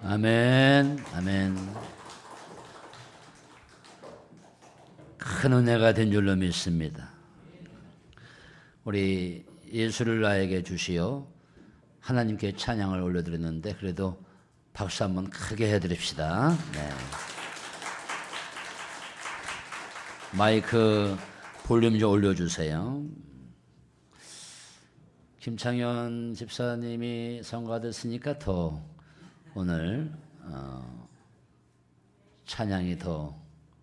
아멘, 아멘. 큰 은혜가 된 줄로 믿습니다. 우리 예수를 나에게 주시어 하나님께 찬양을 올려드렸는데 그래도 박수 한번 크게 해드립시다. 네. 마이크 볼륨 좀 올려주세요. 김창현 집사님이 성가됐으니까 더 오늘 찬양이 더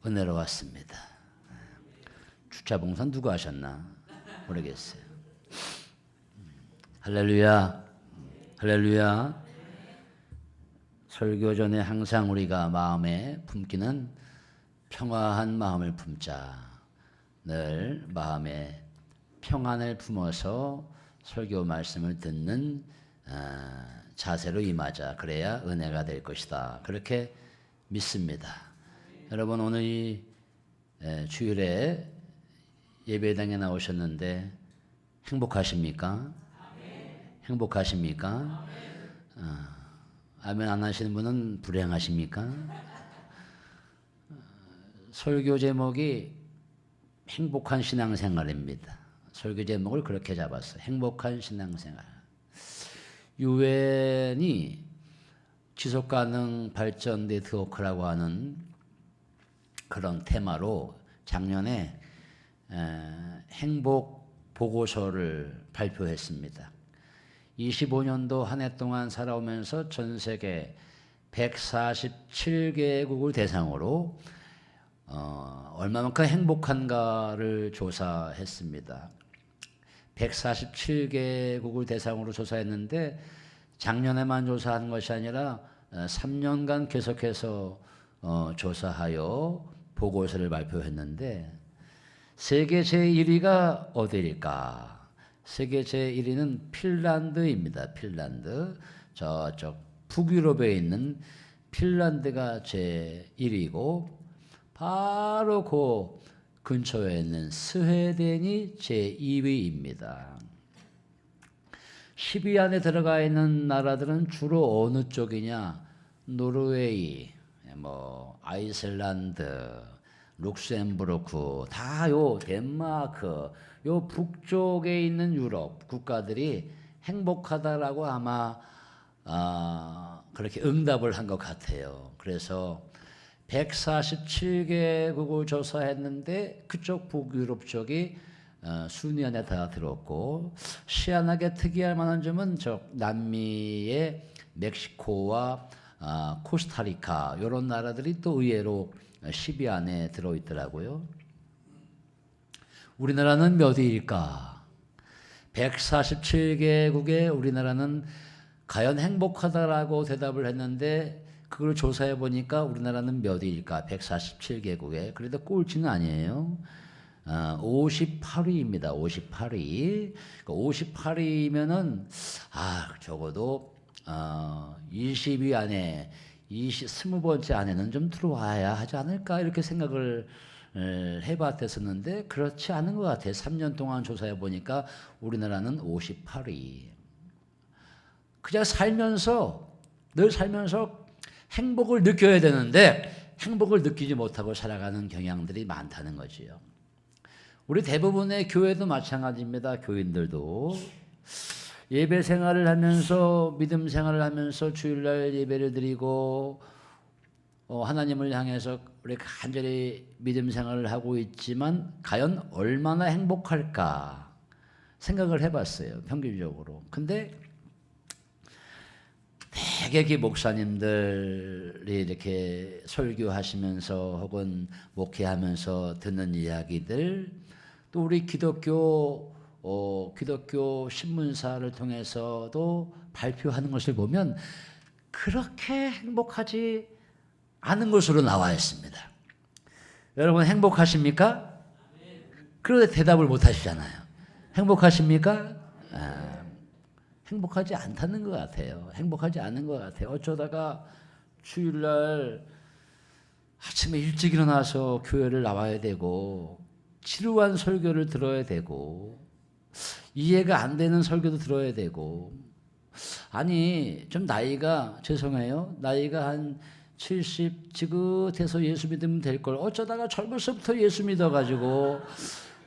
은혜로웠습니다. 주차봉사 누가 하셨나 모르겠어요. 할렐루야, 할렐루야. 설교 전에 항상 우리가 마음에 품기는 평화한 마음을 품자. 늘 마음에 평안을 품어서 설교 말씀을 듣는 자세로 임하자. 그래야 은혜가 될 것이다. 그렇게 믿습니다. 여러분 오늘 이 주일에 예배당에 나오셨는데 행복하십니까? 행복하십니까? 아멘 안 하시는 분은 불행하십니까? 설교 제목이 행복한 신앙생활입니다. 설교 제목을 그렇게 잡았어요. 행복한 신앙생활. 유엔이 지속가능 발전 네트워크라고 하는 그런 테마로 작년에 행복 보고서를 발표했습니다. 25년도 한 해 동안 살아오면서 전 세계 147개국을 대상으로 얼마만큼 행복한가를 조사했습니다. 147개국을 대상으로 조사했는데 작년에만 조사한 것이 아니라 3년간 계속해서 조사하여 보고서를 발표했는데 세계 제1위가 어디일까? 세계 제1위는 핀란드입니다. 핀란드. 저쪽 북유럽에 있는 핀란드가 제1위고 바로 그 근처에 있는 스웨덴이 제2위입니다. 10위 안에 들어가 있는 나라들은 주로 어느 쪽이냐? 노르웨이, 아이슬란드, 룩셈부르크, 다 요 덴마크, 요 북쪽에 있는 유럽 국가들이 행복하다라고 아마 그렇게 응답을 한 것 같아요. 그래서 147개국을 조사했는데 그쪽 북유럽 쪽이 순위 안에 다 들었고 희한하게 특이할 만한 점은 저 남미의 멕시코와 코스타리카 이런 나라들이 또 의외로 10위 안에 들어있더라고요. 우리나라는 몇 위일까? 147개국에 우리나라는 과연 행복하다라고 대답을 했는데 그걸 조사해 보니까 우리나라는 몇 위일까? 147개국에. 그래도 꼴찌는 아니에요. 58위입니다. 58위. 58위면은 적어도 20위 안에 20번째 안에는 좀 들어와야 하지 않을까 이렇게 생각을 해봤었는데 그렇지 않은 것 같아요. 3년 동안 조사해 보니까 우리나라는 58위. 그냥 늘 살면서 행복을 느껴야 되는데 행복을 느끼지 못하고 살아가는 경향들이 많다는 거지요. 우리 대부분의 교회도 마찬가지입니다. 교인들도 예배 생활을 하면서 믿음 생활을 하면서 주일날 예배를 드리고 하나님을 향해서 우리 간절히 믿음 생활을 하고 있지만 과연 얼마나 행복할까 생각을 해봤어요. 평균적으로. 근데 대개 목사님들이 이렇게 설교하시면서 혹은 목회하면서 듣는 이야기들 또 우리 기독교 신문사를 통해서도 발표하는 것을 보면 그렇게 행복하지 않은 것으로 나와 있습니다. 여러분 행복하십니까? 그런데 대답을 못 하시잖아요. 행복하십니까? 행복하지 않다는 것 같아요. 행복하지 않은 것 같아요. 어쩌다가 주일날 아침에 일찍 일어나서 교회를 나와야 되고 지루한 설교를 들어야 되고 이해가 안 되는 설교도 들어야 되고 아니 좀 나이가 죄송해요. 나이가 한 70 지긋해서 예수 믿으면 될 걸 어쩌다가 젊을서부터 예수 믿어가지고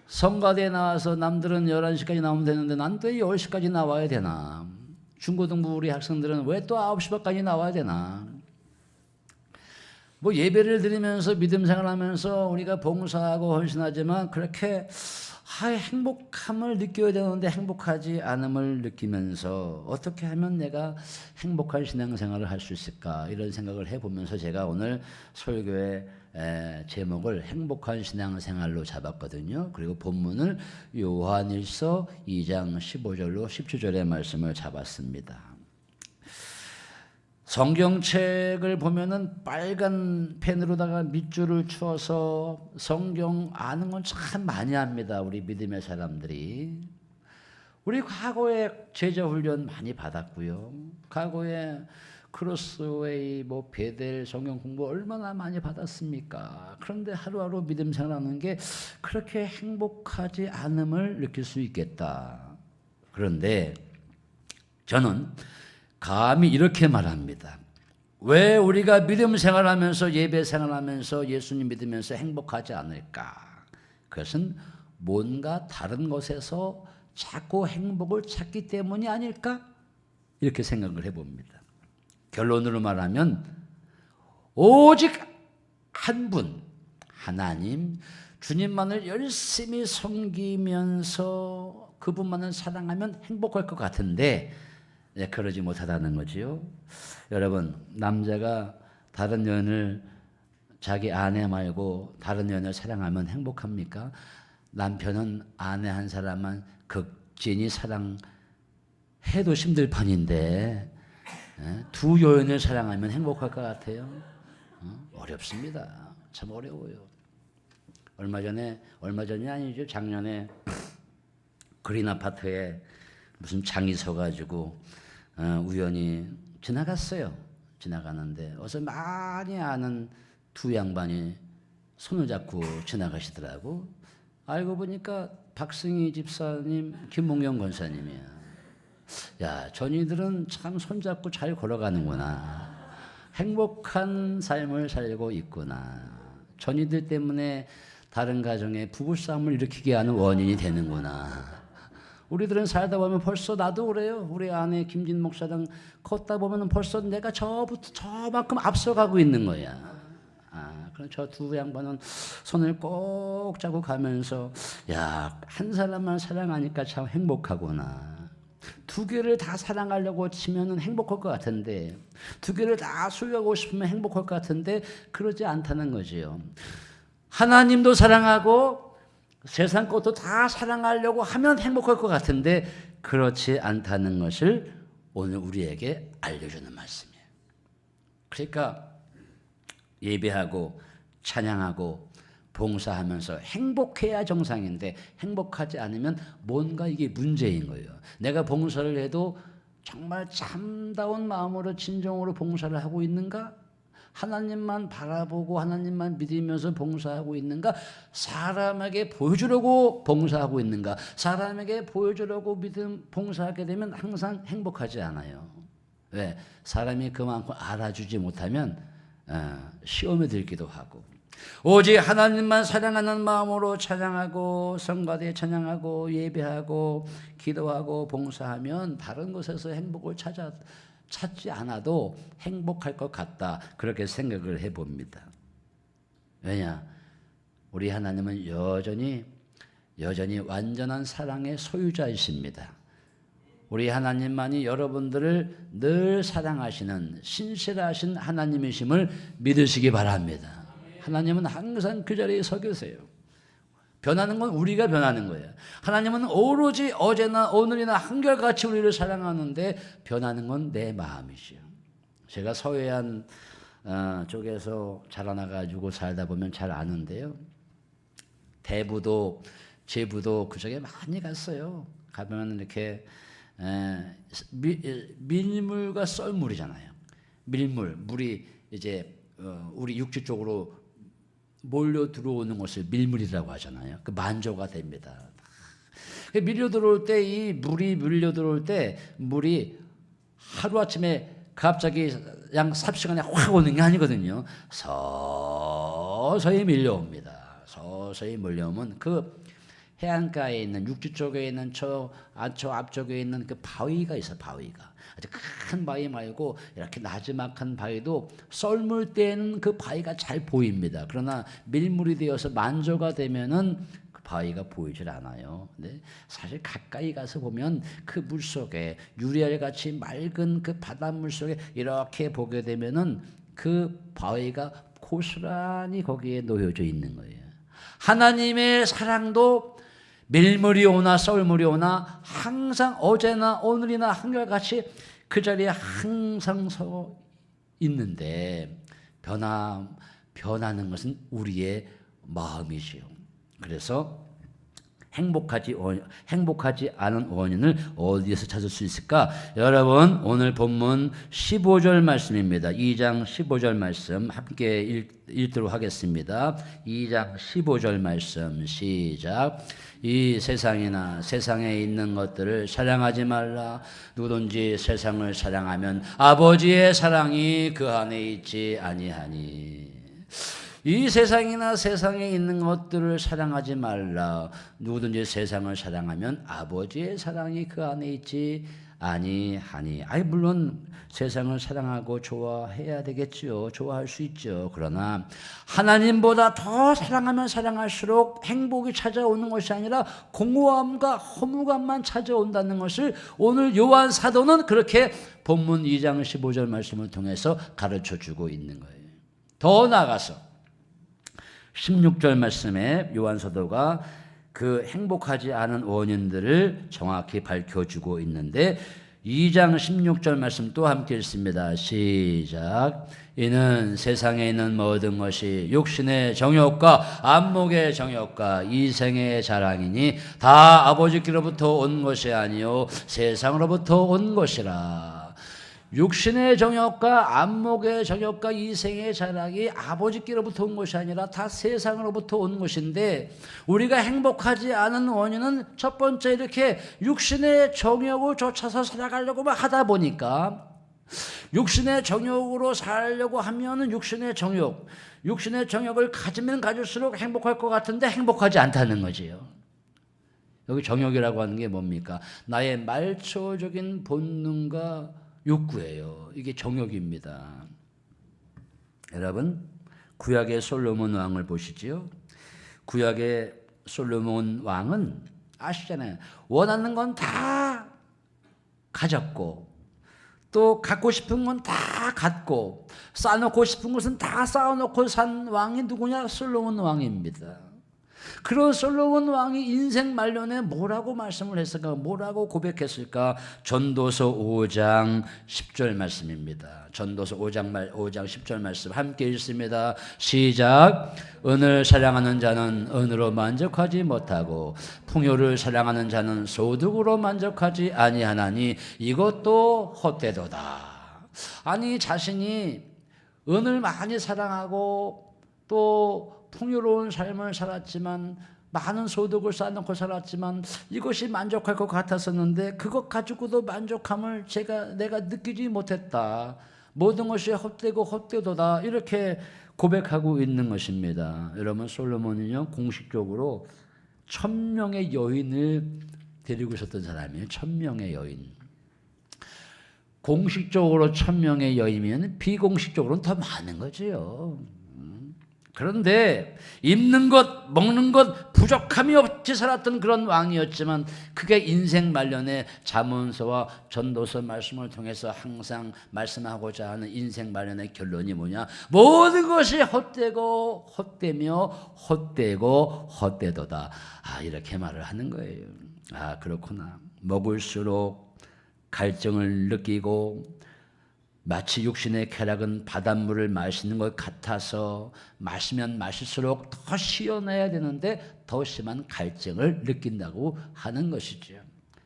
성가대에 나와서 남들은 11시까지 나오면 되는데 난 또 10시까지 나와야 되나? 중고등부 우리 학생들은 왜 또 9시 반까지 나와야 되나? 뭐 예배를 드리면서 믿음 생활하면서 우리가 봉사하고 헌신하지만 그렇게 행복함을 느껴야 되는데 행복하지 않음을 느끼면서 어떻게 하면 내가 행복한 신앙생활을 할 수 있을까 이런 생각을 해보면서 제가 오늘 설교의 제목을 행복한 신앙생활로 잡았거든요. 그리고 본문을 요한일서 2장 15절로 17절의 말씀을 잡았습니다. 성경책을 보면은 빨간 펜으로다가 밑줄을 쳐서 성경 아는 건 참 많이 합니다. 우리 믿음의 사람들이. 우리 과거에 제자 훈련 많이 받았고요. 과거에 크로스웨이, 베델 성경 공부 얼마나 많이 받았습니까? 그런데 하루하루 믿음 생활하는 게 그렇게 행복하지 않음을 느낄 수 있겠다. 그런데 저는 감히 이렇게 말합니다. 왜 우리가 믿음 생활하면서 예배 생활하면서 예수님 믿으면서 행복하지 않을까? 그것은 뭔가 다른 것에서 자꾸 행복을 찾기 때문이 아닐까? 이렇게 생각을 해봅니다. 결론으로 말하면 오직 한 분, 하나님, 주님만을 열심히 섬기면서 그분만을 사랑하면 행복할 것 같은데 그러지 못하다는 거지요. 여러분, 남자가 다른 여인을 자기 아내 말고 다른 여인을 사랑하면 행복합니까? 남편은 아내 한 사람만 극진히 사랑해도 힘들 판인데 두 여인을 사랑하면 행복할 것 같아요? 어렵습니다. 참 어려워요. 얼마 전이 아니죠. 작년에 그린 아파트에 무슨 장이 서가지고 우연히 지나갔어요. 지나가는데 어서 많이 아는 두 양반이 손을 잡고 지나가시더라고. 알고 보니까 박승희 집사님, 김몽영 권사님이야. 야, 전이들은 참 손잡고 잘 걸어가는구나. 행복한 삶을 살고 있구나. 전이들 때문에 다른 가정에 부부싸움을 일으키게 하는 원인이 되는구나. 우리들은 살다 보면 벌써 나도 그래요. 우리 아내 김진 목사랑 걷다 보면 벌써 내가 저만큼 앞서가고 있는 거야. 그럼 저 두 양반은 손을 꼭 잡고 가면서 한 사람만 사랑하니까 참 행복하구나. 두 개를 다 사랑하려고 치면은 행복할 것 같은데 두 개를 다 소유하고 싶으면 행복할 것 같은데 그러지 않다는 거지요. 하나님도 사랑하고 세상 것도 다 사랑하려고 하면 행복할 것 같은데 그렇지 않다는 것을 오늘 우리에게 알려주는 말씀이에요. 그러니까 예배하고 찬양하고 봉사하면서 행복해야 정상인데 행복하지 않으면 뭔가 이게 문제인 거예요. 내가 봉사를 해도 정말 참다운 마음으로 진정으로 봉사를 하고 있는가? 하나님만 바라보고 하나님만 믿으면서 봉사하고 있는가? 사람에게 보여주려고 봉사하고 있는가? 사람에게 보여주려고 봉사하게 되면 항상 행복하지 않아요. 왜? 사람이 그만큼 알아주지 못하면 시험에 들기도 하고 오직 하나님만 사랑하는 마음으로 찬양하고 성가대 찬양하고 예배하고 기도하고 봉사하면 다른 곳에서 행복을 찾지 않아도 행복할 것 같다. 그렇게 생각을 해봅니다. 왜냐? 우리 하나님은 여전히 완전한 사랑의 소유자이십니다. 우리 하나님만이 여러분들을 늘 사랑하시는 신실하신 하나님이심을 믿으시기 바랍니다. 하나님은 항상 그 자리에 서 계세요. 변하는 건 우리가 변하는 거예요. 하나님은 오로지 어제나 오늘이나 한결같이 우리를 사랑하는데 변하는 건 내 마음이죠. 제가 서해안 쪽에서 자라나가지고 살다 보면 잘 아는데요. 대부도 제부도 그쪽에 많이 갔어요. 가면 이렇게 밀물과 썰물이잖아요. 물이 이제 우리 육지 쪽으로 몰려 들어오는 것을 밀물이라고 하잖아요. 그 만조가 됩니다. 밀려 들어올 때 이 물이 밀려 들어올 때 물이 하루아침에 갑자기 양 삽시간에 확 오는 게 아니거든요. 서서히 밀려옵니다. 서서히 밀려오면 그 해안가에 있는 육지 쪽에 있는 저 앞쪽에 있는 그 바위가 있어요. 바위가 아주 큰 바위 말고 이렇게 나지막한 바위도 썰물 때는 그 바위가 잘 보입니다. 그러나 밀물이 되어서 만조가 되면은 그 바위가 보이질 않아요. 근데 사실 가까이 가서 보면 그 물 속에 유리알 같이 맑은 그 바닷물 속에 이렇게 보게 되면은 그 바위가 고스란히 거기에 놓여져 있는 거예요. 하나님의 사랑도 밀물이 오나 썰물이 오나 항상 어제나 오늘이나 한결같이 그 자리에 항상 서 있는데 변하는 것은 우리의 마음이지요. 그래서 행복하지 않은 원인을 어디에서 찾을 수 있을까? 여러분 오늘 본문 15절 말씀입니다. 2장 15절 말씀 함께 읽도록 하겠습니다. 2장 15절 말씀 시작. 이 세상이나 세상에 있는 것들을 사랑하지 말라. 누구든지 세상을 사랑하면 아버지의 사랑이 그 안에 있지 아니하니. 이 세상이나 세상에 있는 것들을 사랑하지 말라. 누구든지 세상을 사랑하면 아버지의 사랑이 그 안에 있지 아니하니. 물론 세상을 사랑하고 좋아해야 되겠지요. 좋아할 수 있죠. 그러나 하나님보다 더 사랑하면 사랑할수록 행복이 찾아오는 것이 아니라 공허함과 허무감만 찾아온다는 것을 오늘 요한 사도는 그렇게 본문 2장 15절 말씀을 통해서 가르쳐주고 있는 거예요. 더 나아가서 16절 말씀에 요한 사도가 그 행복하지 않은 원인들을 정확히 밝혀주고 있는데 2장 16절 말씀 또 함께 읽습니다. 시작. 이는 세상에 있는 모든 것이 육신의 정욕과 안목의 정욕과 이생의 자랑이니 다 아버지께로부터 온 것이 아니요 세상으로부터 온 것이라. 육신의 정욕과 안목의 정욕과 이생의 자랑이 아버지께로부터 온 것이 아니라 다 세상으로부터 온 것인데 우리가 행복하지 않은 원인은 첫 번째 이렇게 육신의 정욕을 쫓아서 살아가려고만 하다 보니까 육신의 정욕으로 살려고 하면은 육신의 정욕을 가지면 가질수록 행복할 것 같은데 행복하지 않다는 거지요. 여기 정욕이라고 하는 게 뭡니까? 나의 말초적인 본능과 욕구예요. 이게 정욕입니다. 여러분 구약의 솔로몬 왕을 보시지요. 구약의 솔로몬 왕은 아시잖아요. 원하는 건 다 가졌고 또 갖고 싶은 건 다 갖고 쌓아놓고 싶은 것은 다 쌓아놓고 산 왕이 누구냐? 솔로몬 왕입니다. 그런 솔로몬 왕이 인생 말년에 뭐라고 말씀을 했을까? 뭐라고 고백했을까? 전도서 5장 10절 말씀입니다. 전도서 5장 10절 말씀 함께 읽습니다. 시작. 은을 사랑하는 자는 은으로 만족하지 못하고 풍요를 사랑하는 자는 소득으로 만족하지 아니하나니 이것도 헛되도다. 아니 자신이 은을 많이 사랑하고 또 풍요로운 삶을 살았지만 많은 소득을 쌓아놓고 살았지만 이것이 만족할 것 같았었는데 그것 가지고도 만족함을 내가 느끼지 못했다. 모든 것이 헛되고 헛되도다. 이렇게 고백하고 있는 것입니다. 여러분 솔로몬은요 공식적으로 1000명의 여인을 데리고 있었던 사람이에요. 1000명의 여인. 공식적으로 1000명의 여인이면 비공식적으로는 더 많은 거지요. 그런데 입는 것 먹는 것 부족함이 없이 살았던 그런 왕이었지만 그게 인생 말년에 잠언서와 전도서 말씀을 통해서 항상 말씀하고자 하는 인생 말년의 결론이 뭐냐? 모든 것이 헛되고 헛되며 헛되고 헛되도다. 이렇게 말을 하는 거예요. 그렇구나. 먹을수록 갈증을 느끼고 마치 육신의 쾌락은 바닷물을 마시는 것 같아서 마시면 마실수록 더 시원해야 되는데 더 심한 갈증을 느낀다고 하는 것이죠.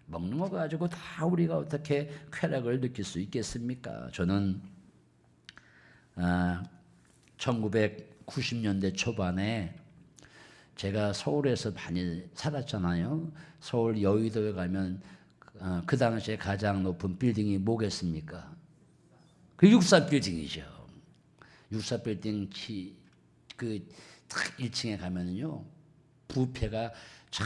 먹는 거 가지고 다 우리가 어떻게 쾌락을 느낄 수 있겠습니까? 저는 1990년대 초반에 제가 서울에서 많이 살았잖아요. 서울 여의도에 가면 그 당시에 가장 높은 빌딩이 뭐겠습니까? 그 64 빌딩이죠. 64 빌딩 딱 1층에 가면은요 뷔페가 쫙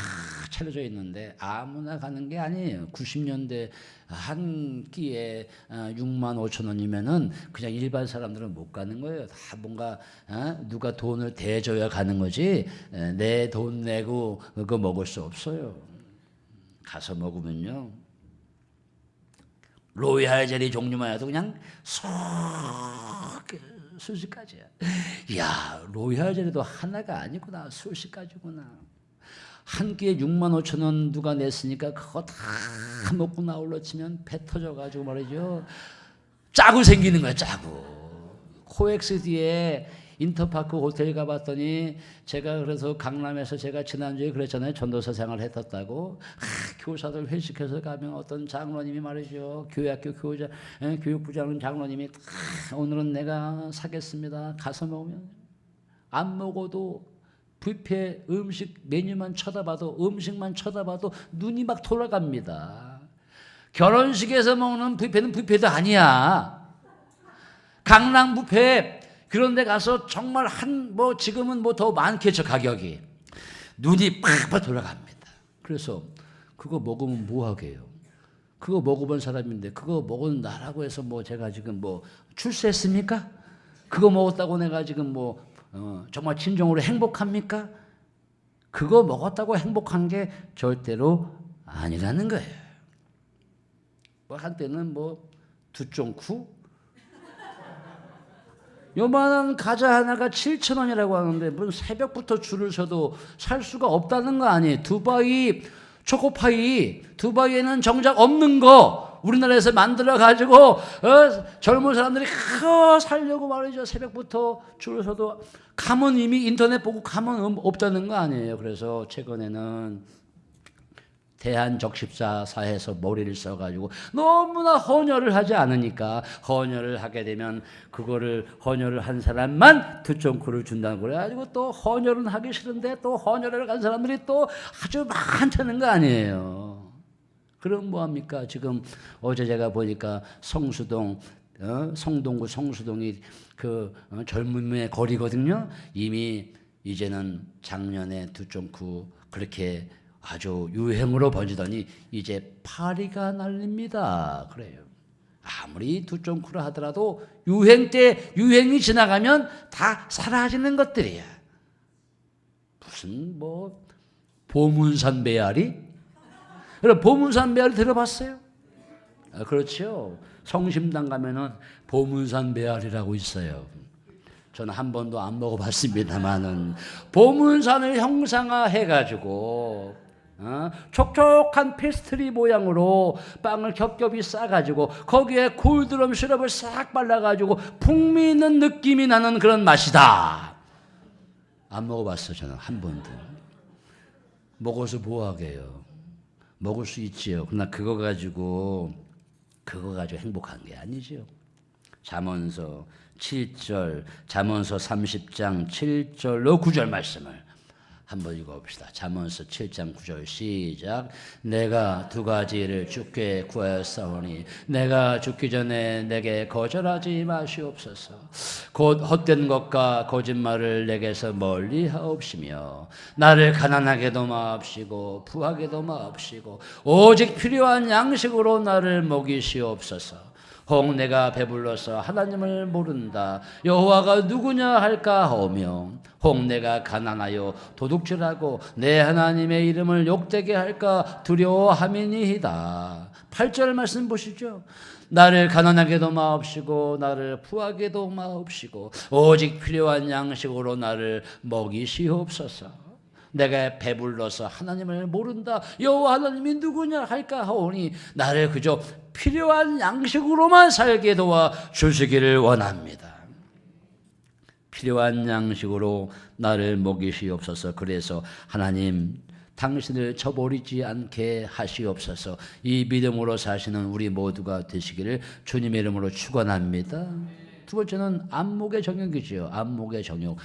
차려져 있는데 아무나 가는 게 아니에요. 90년대 한 끼에 6만 5천 원이면은 그냥 일반 사람들은 못 가는 거예요. 다 뭔가 누가 돈을 대줘야 가는 거지 내 돈 내고 그거 먹을 수 없어요. 가서 먹으면요 로얄 젤리 종류만 해도 그냥 수십 가지야. 야 로얄 젤리도 하나가 아니구나, 수십 가지구나. 한 끼에 6만 5천 원 누가 냈으니까 그거 다 먹고 나올러 치면 배 터져가지고 말이죠. 짜고 생기는 거야, 짜고. 코엑스 뒤에 인터파크 호텔 가봤더니 제가 그래서 강남에서 제가 지난주에 그랬잖아요. 전도사 생활 했었다고. 교사들 회식해서 가면 어떤 장로님이 말이죠. 교회학교 교육부장 장로님이 오늘은 내가 사겠습니다. 가서 먹으면 안 먹어도 뷔페 음식 메뉴만 쳐다봐도 음식만 쳐다봐도 눈이 막 돌아갑니다. 결혼식에서 먹는 뷔페는 뷔페도 아니야. 강남 뷔페 그런 데 가서 정말 지금은 더 많겠죠, 가격이. 눈이 팍팍 돌아갑니다. 그래서 그거 먹으면 뭐 하게요? 그거 먹어본 사람인데 그거 먹은 나라고 해서 제가 지금 출세했습니까? 그거 먹었다고 내가 지금 정말 진정으로 행복합니까? 그거 먹었다고 행복한 게 절대로 아니라는 거예요. 한때는 두쫑쿠? 요만한 과자 하나가 7,000원이라고 하는데 무슨 새벽부터 줄을 서도 살 수가 없다는 거 아니에요. 두바이 초코파이, 두바이에는 정작 없는 거 우리나라에서 만들어가지고 젊은 사람들이 그거 살려고 말이죠. 새벽부터 줄을 서도 가면 이미 인터넷 보고 가면 없다는 거 아니에요. 그래서 최근에는 대한적십사사에서 머리를 써가지고 너무나 헌혈을 하지 않으니까 헌혈을 하게 되면 그거를 헌혈을 한 사람만 두쫑크를 준다고 그래가지고 또 헌혈은 하기 싫은데 또 헌혈을 간 사람들이 또 아주 많다는 거 아니에요. 그럼 뭐합니까? 지금 어제 제가 보니까 성수동 성동구 성수동이 젊음의 거리거든요. 이미 이제는 작년에 두쫑크 그렇게 아주 유행으로 번지더니 이제 파리가 날립니다. 그래요. 아무리 두쫑크를 하더라도 유행이 지나가면 다 사라지는 것들이야. 무슨 보문산 메아리? 그럼 보문산 메아리 들어봤어요? 그렇죠. 성심당 가면은 보문산 메아리라고 있어요. 저는 한 번도 안 먹어봤습니다만은 보문산을 형상화해가지고 촉촉한 페스트리 모양으로 빵을 겹겹이 싸가지고 거기에 콜드럼 시럽을 싹 발라가지고 풍미 있는 느낌이 나는 그런 맛이다. 안 먹어봤어. 저는 한 번도. 먹어서 뭐하게요? 먹을 수 있지요. 그러나 그거 가지고 행복한 게 아니죠. 잠언서 7절, 잠언서 30장 7절로 9절 말씀을 한번 읽어봅시다. 잠언서 7장 9절 시작. 내가 두 가지를 주께 구하였사오니 내가 죽기 전에 내게 거절하지 마시옵소서. 곧 헛된 것과 거짓말을 내게서 멀리 하옵시며 나를 가난하게도 마옵시고 부하게도 마옵시고 오직 필요한 양식으로 나를 먹이시옵소서. 혹 내가 배불러서 하나님을 모른다 여호와가 누구냐 할까 하오며 혹 내가 가난하여 도둑질하고 내 하나님의 이름을 욕되게 할까 두려워함이니이다. 8절 말씀 보시죠. 나를 가난하게도 마옵시고 나를 부하게도 마옵시고 오직 필요한 양식으로 나를 먹이시옵소서. 내가 배불러서 하나님을 모른다 여호와 하나님이 누구냐 할까 하오니 나를 그저 필요한 양식으로만 살게 도와 주시기를 원합니다. 필요한 양식으로 나를 먹이시옵소서. 그래서 하나님 당신을 저버리지 않게 하시옵소서. 이 믿음으로 사시는 우리 모두가 되시기를 주님의 이름으로 축원합니다. 두 번째는 안목의 정욕이지요. 안목의 정욕.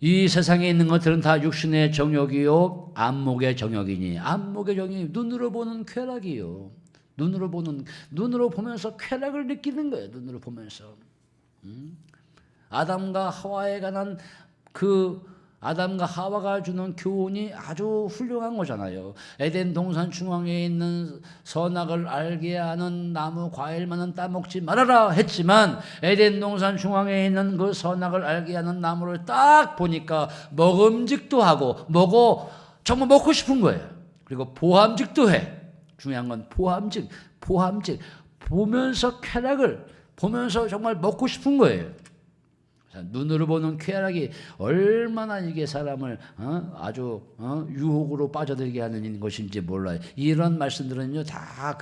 이 세상에 있는 것들은 다 육신의 정욕이요 안목의 정욕이니 안목의 정욕이 눈으로 보는 쾌락이요. 눈으로 보면서 쾌락을 느끼는 거예요. 눈으로 보면서. 아담과 하와에 관한 아담과 하와가 주는 교훈이 아주 훌륭한 거잖아요. 에덴 동산 중앙에 있는 선악을 알게 하는 나무 과일만은 따먹지 말아라 했지만 에덴 동산 중앙에 있는 그 선악을 알게 하는 나무를 딱 보니까 먹음직도 하고 정말 먹고 싶은 거예요. 그리고 보함직도 해. 중요한 건 보함직 보면서 쾌락을 보면서 정말 먹고 싶은 거예요. 눈으로 보는 쾌락이 얼마나 이게 사람을 아주 유혹으로 빠져들게 하는 것인지 몰라요. 이런 말씀들은요 다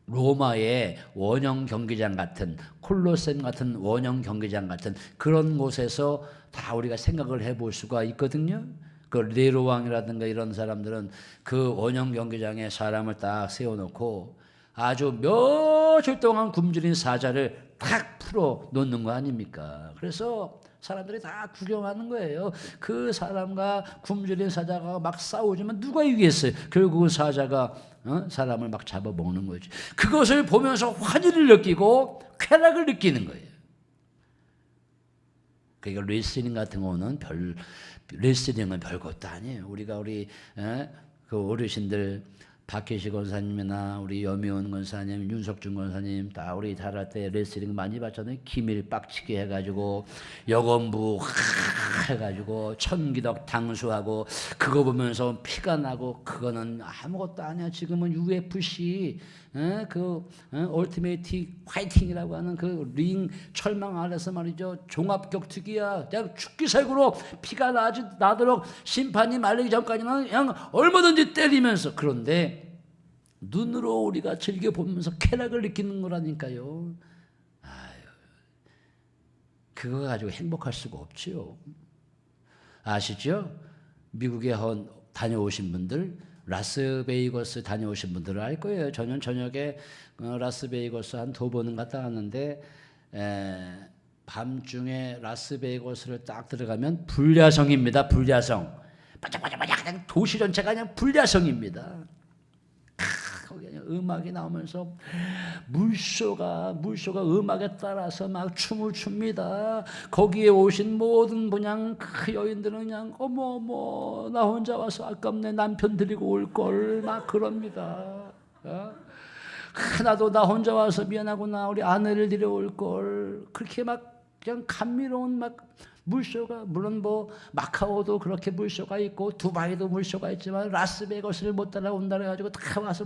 로마의 원형 경기장 같은 콜로세움 같은 원형 경기장 같은 그런 곳에서 다 우리가 생각을 해볼 수가 있거든요. 그 네로 왕이라든가 이런 사람들은 그 원형 경기장에 사람을 딱 세워놓고 아주 며칠 동안 굶주린 사자를 탁 풀어 놓는 거 아닙니까? 그래서 사람들이 다 구경하는 거예요. 그 사람과 굶주린 사자가 막 싸우지만 누가 이기겠어요? 결국은 사자가 사람을 막 잡아먹는 거지. 그것을 보면서 환희를 느끼고 쾌락을 느끼는 거예요. 그러니까 레슬링 같은 거는 레슬링은 별것도 아니에요. 우리 그 어르신들 박혜시 권사님이나 우리 여미원 권사님, 윤석준 권사님 다 우리 잘할 때 레슬링 많이 봤잖아요. 기밀 빡치게 해가지고 여건부 해가지고 천기덕 당수하고 그거 보면서 피가 나고 그거는 아무것도 아니야. 지금은 UFC 얼티메이트 파이팅이라고 하는 그 링 철망 아래서 말이죠. 종합격투기야. 그냥 죽기살구로 피가 나도록 심판이 말리기 전까지는 그냥 얼마든지 때리면서. 그런데 눈으로 우리가 즐겨보면서 쾌락을 느끼는 거라니까요. 그거 가지고 행복할 수가 없지요. 아시죠? 미국에 다녀오신 분들, 라스베이거스 다녀오신 분들은 알 거예요. 저녁에 라스베이거스 한 2번은 갔다 왔는데 밤중에 라스베이거스를 딱 들어가면 불야성입니다. 불야성. 바짝바짝 그냥 도시 전체가 그냥 불야성입니다. 거기 음악이 나오면서 물소가 음악에 따라서 막 춤을 춥니다. 거기에 오신 모든 그냥 그 여인들은 그냥 어머 나 혼자 와서 아깝네 남편 데리고 올 걸 막 그럽니다. 나도 나 혼자 와서 미안하구나 우리 아내를 데려올 걸 그렇게 막 그냥 감미로운 막 물쇼가 물론 마카오도 그렇게 물쇼가 있고 두바이도 물쇼가 있지만 라스베가스를 못 따라온다 해가지고 다 와서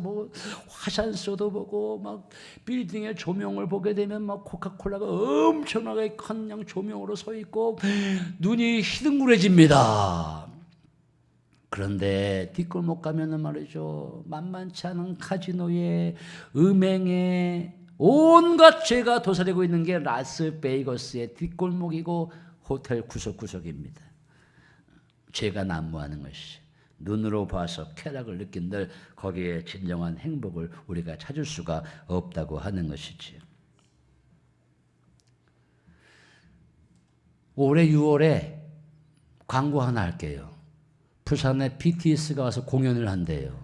화산쇼도 보고 막 빌딩의 조명을 보게 되면 막 코카콜라가 엄청나게 큰 그냥 조명으로 서 있고 눈이 희둥그레집니다. 그런데 뒷골목 가면은 말이죠 만만치 않은 카지노에 음행에 온갖 죄가 도사리고 있는 게 라스베이거스의 뒷골목이고 호텔 구석구석입니다. 죄가 난무하는 것이 눈으로 봐서 쾌락을 느낀들 거기에 진정한 행복을 우리가 찾을 수가 없다고 하는 것이지. 올해 6월에 광고 하나 할게요. 부산에 BTS가 와서 공연을 한대요.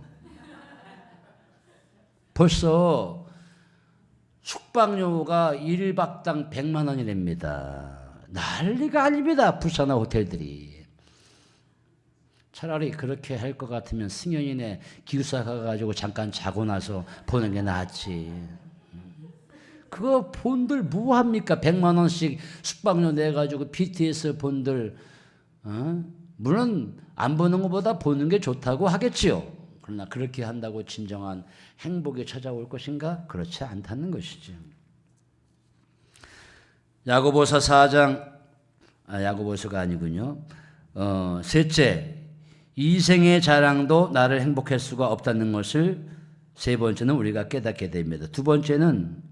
벌써 숙박료가 1박당 100만 원이랍니다. 난리가 아닙니다. 부산 호텔들이. 차라리 그렇게 할 것 같으면 승연이네 기숙사 가가지고 잠깐 자고 나서 보는 게 낫지. 그거 본들 뭐합니까? 100만 원씩 숙박료 내가지고 BTS 본들 물론 안 보는 것보다 보는 게 좋다고 하겠지요. 그러나 그렇게 한다고 진정한 행복이 찾아올 것인가? 그렇지 않다는 것이죠. 야고보서 4장, 야고보서가 아니군요. 셋째, 이생의 자랑도 나를 행복할 수가 없다는 것을 세 번째는 우리가 깨닫게 됩니다. 두 번째는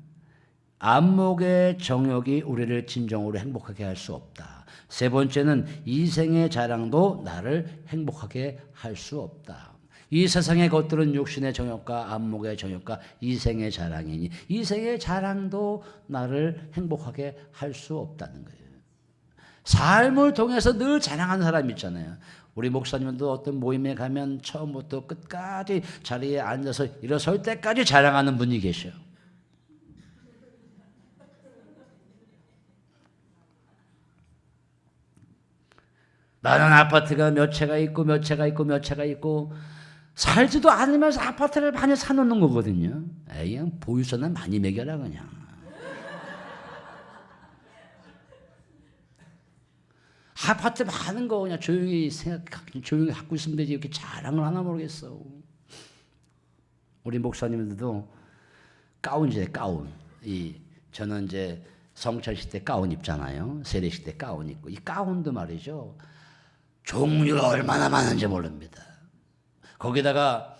안목의 정욕이 우리를 진정으로 행복하게 할 수 없다. 세 번째는 이생의 자랑도 나를 행복하게 할 수 없다. 이 세상의 것들은 육신의 정욕과 안목의 정욕과 이생의 자랑이니 이생의 자랑도 나를 행복하게 할 수 없다는 거예요. 삶을 통해서 늘 자랑하는 사람이 있잖아요. 우리 목사님도 어떤 모임에 가면 처음부터 끝까지 자리에 앉아서 일어설 때까지 자랑하는 분이 계셔요. 나는 아파트가 몇 채가 있고 몇 채가 있고 몇 채가 있고 살지도 않으면서 아파트를 많이 사놓는 거거든요. 에이, 그냥 보유서는 많이 매겨라 그냥. 아파트 많은 거 그냥 조용히 갖고 있으면 되지 이렇게 자랑을 하나 모르겠어. 우리 목사님들도 가운이제 가운. 저는 이제 성철식 때 가운 입잖아요. 세례식 때 가운 입고 이 가운도 말이죠. 종류가 얼마나 많은지 모릅니다. 거기다가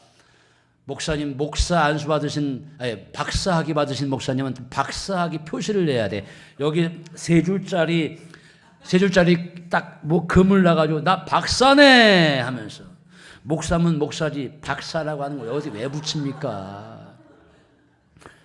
목사님 목사 안수 받으신 박사학위 받으신 목사님은 박사학위 표시를 내야 돼. 여기 세 줄짜리 딱 뭐 금을 놔가지고 나 박사네 하면서 목사면 목사지 박사라고 하는 거 어디 왜 붙입니까?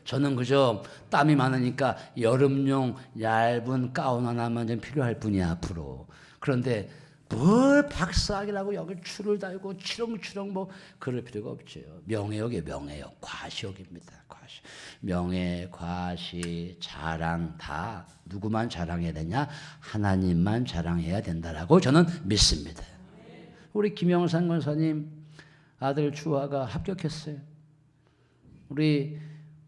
저는 그저 땀이 많으니까 여름용 얇은 가운 하나만 좀 필요할 뿐이야 앞으로. 그런데 뭘 박사학이라고 여기 줄을 달고 치렁치렁 뭐 그럴 필요가 없죠. 명예욕이에요. 명예욕. 과시욕입니다. 과시. 명예, 과시, 자랑 다 누구만 자랑해야 되냐? 하나님만 자랑해야 된다라고 저는 믿습니다. 우리 김영산 권사님 아들 주화가 합격했어요. 우리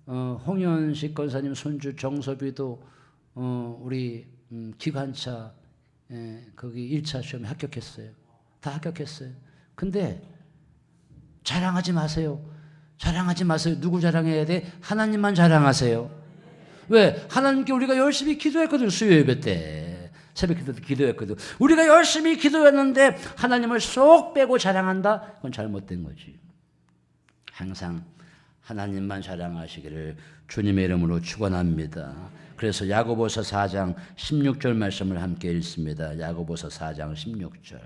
홍현식 권사님 손주 정섭이도 우리 기관차 거기 1차 시험에 합격했어요. 다 합격했어요. 근데 자랑하지 마세요. 자랑하지 마세요. 누구 자랑해야 돼? 하나님만 자랑하세요. 왜? 하나님께 우리가 열심히 기도했거든. 수요 예배 때 새벽 기도도 기도했거든. 우리가 열심히 기도했는데 하나님을 쏙 빼고 자랑한다? 그건 잘못된 거지. 항상 하나님만 자랑하시기를 주님의 이름으로 축원합니다. 그래서 야고보서 4장 16절 말씀을 함께 읽습니다. 야고보서 4장 16절.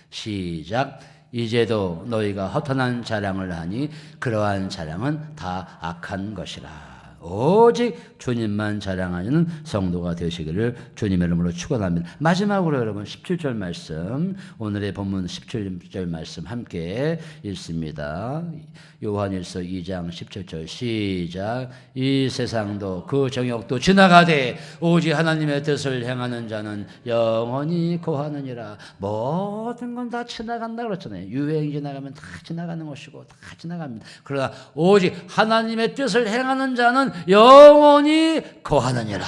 시작. 이제도 너희가 허탄한 자랑을 하니 그러한 자랑은 다 악한 것이라. 오직 주님만 자랑하는 성도가 되시기를 주님의 이름으로 축원합니다. 마지막으로 여러분 17절 말씀, 오늘의 본문 17절 말씀 함께 읽습니다. 요한일서 2장 17절 시작. 이 세상도 그 정욕도 지나가되 오직 하나님의 뜻을 행하는 자는 영원히 거하느니라. 모든 건 다 지나간다 그랬잖아요. 유행이 지나가면 다 지나가는 것이고 다 지나갑니다. 그러나 오직 하나님의 뜻을 행하는 자는 영원히 거하느니라.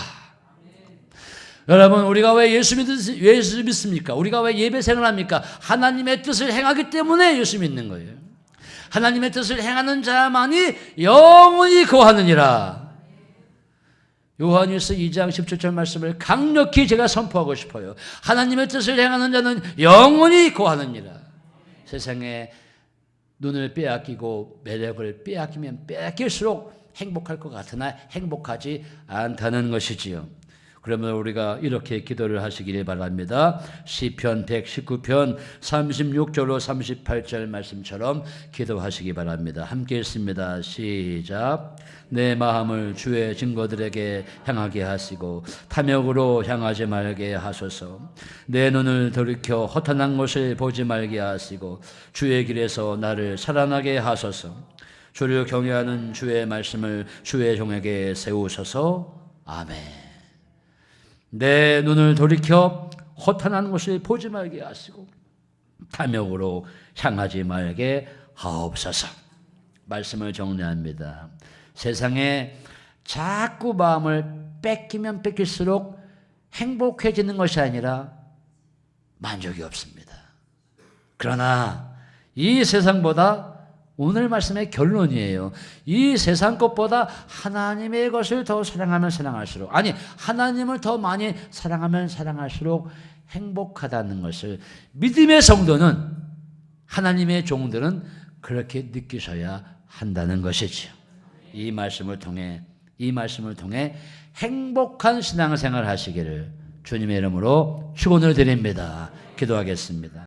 여러분, 우리가 왜 예수 믿습니까? 우리가 왜 예배 생활합니까? 하나님의 뜻을 행하기 때문에 예수 믿는 거예요. 하나님의 뜻을 행하는 자만이 영원히 거하느니라. 요한일서 2장 17절 말씀을 강력히 제가 선포하고 싶어요. 하나님의 뜻을 행하는 자는 영원히 거하느니라. 세상에 눈을 빼앗기고 매력을 빼앗기면 빼앗길수록 행복할 것 같으나 행복하지 않다는 것이지요. 그러면 우리가 이렇게 기도를 하시기를 바랍니다. 시편 119편 36절로 38절 말씀처럼 기도하시기 바랍니다. 함께 읽습니다. 시작. 내 마음을 주의 증거들에게 향하게 하시고 탐욕으로 향하지 말게 하소서. 내 눈을 돌이켜 허탄한 것을 보지 말게 하시고 주의 길에서 나를 살아나게 하소서. 주를 경외하는 주의 말씀을 주의 종에게 세우소서. 아멘. 내 눈을 돌이켜 허탄한 것을 보지 말게 하시고 탐욕으로 향하지 말게 하옵소서. 말씀을 정리합니다. 세상에 자꾸 마음을 뺏기면 뺏길수록 행복해지는 것이 아니라 만족이 없습니다. 그러나 이 세상보다 오늘 말씀의 결론이에요. 이 세상 것보다 하나님의 것을 더 사랑하면 사랑할수록, 아니 하나님을 더 많이 사랑하면 사랑할수록 행복하다는 것을 믿음의 성도는, 하나님의 종들은 그렇게 느끼셔야 한다는 것이지요. 이 말씀을 통해 행복한 신앙생활 하시기를 주님의 이름으로 축원을 드립니다. 기도하겠습니다.